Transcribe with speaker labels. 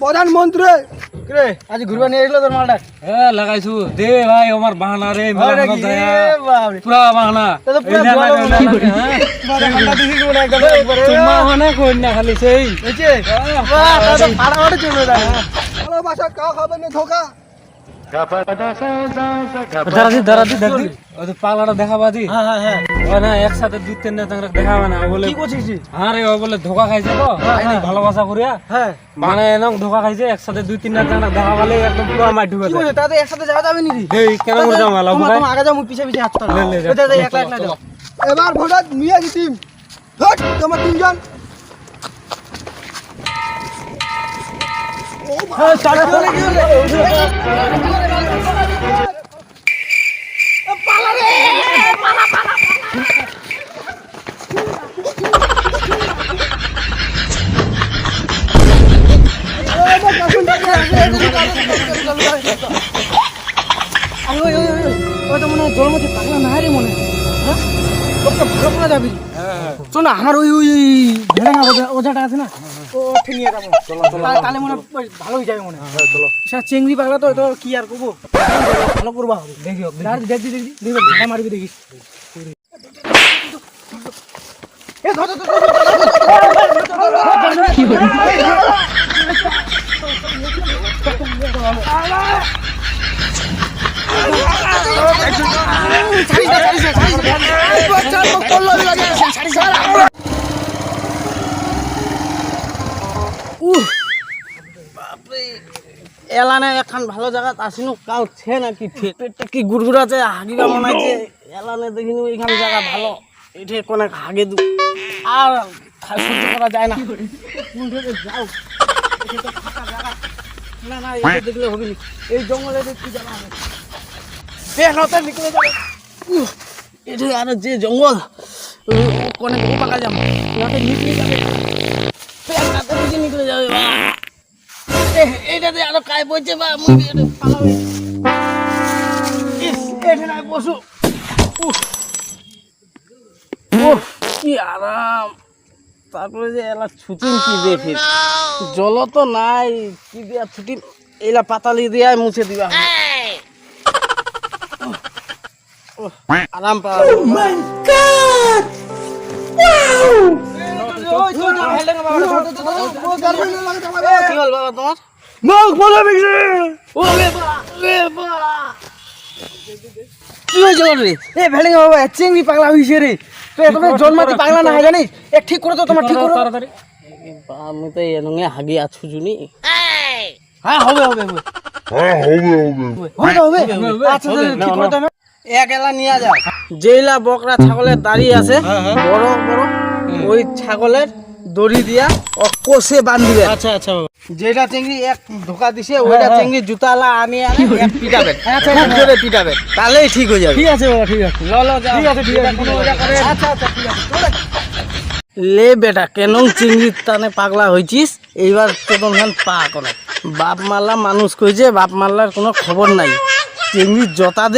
Speaker 1: প্রধানমন্ত্রী আজ ঘুরবা নিয়ে এলো তোর মালটা
Speaker 2: লাগাইছু দে ভাই আমার বাহানা রে পুরা বাহানা খালি সেই
Speaker 1: ভালোবাসা কাউ খাবে না ধোকা
Speaker 2: পাগলাটা দেখাবা দি না একসাথে দুই তিনটা দেখাবা না বলে হ্যাঁ রে বলে ধোকা খাইছে তো ভালোবাসা করিয়া মানে এরকম ধোকা খাইছে একসাথে দুই তিনটা দেখাবালে একদম পুরো মাঠ ঢুকে
Speaker 1: তাদের একসাথে যাওয়া যাবে নাকি
Speaker 2: কেন যাও
Speaker 1: আগে যাও পিছিয়ে পিছিয়ে হাত এবার ভোট নিয়ে টিম তোমার তিনজন জলমতি পাগলা না রে মনে ভালো করা যাবি শোন আমার ওই ওজাটা আছে না নিয়ে যাবো তাহলে মনে ভালো হয়ে যাবে মনে হয় চেংড়ি পাগলা তো তো কি আর করবো ভালো করবা হবে দেখি দেখবি ভাড়া মারবি দেখিস এলানে এখন ভালো জায়গা আসিনু কাল ছে নাকি পেটটা কি গুড়গুড়াছে হাগিবা মনে হচ্ছে এলানে দেখিনু এইখান জায়গা ভালো এঠে কোনে হাগে দু আর সহ্য করা যায় না যাও না না এটা দেখলে হবে না এই জঙ্গলে কি জানা হবে পেনতে নিকলে যাবে এটা আর যে জঙ্গল কোনে পাকা যাবে নাতে নিকলে যাবে পেনতে নিচে নিকলে যাবে এইটাতে আরো কায় পড়ছে বা মুই এটা পালাবে এটা নাই বসু কি আরাম তারপরে যে এলা ছুটিন কি দেখি জল তো নাই কি দিয়া ছুটি এলা পাতালি দিয়া মুছে দিবা আরাম পা কি হল বাবা তোমার মুখ বলে বিগড়ে ও রে বাবা কি হয়েছে রে এ ভেড়িং বাবা চিংড়ি পাগলা হইছে রে তুমি জন্মাতে পাগলা না হয় জানিস এক ঠিক করে তো তোমার ঠিক করো তাড়াতাড়ি আমি তো এনঙে হাগি আছু জুনি হ্যাঁ হবে আচ্ছা ঠিক করে দাও এক এলা নিয়ে যাও যেইলা বকরা ছাগলের দাড়ি আছে বড় বড় ওই ছাগলের দড়ি দিয়া কোষে বান্ধিবে আচ্ছা আচ্ছা যেটা চিংড়ি এক ধোকা দিছে ওইটা চিংড়ি জুতালা আনিয়ে এক পিটাবে আচ্ছা জোরে পিটাবে তাহলেই ঠিক হয়ে যাবে ঠিক আছে বাবা ঠিক আছে লো যাও ঠিক আছে আচ্ছা আচ্ছা ঠিক আছে লে বেটা কেন চিংড়ির টানে পাগলা হইছিস এইবার তোর খান পা করে বাপ মারলা মানুষ কইছে বাপ মারলার কোনো খবর নাই চিংড়ির জতা দে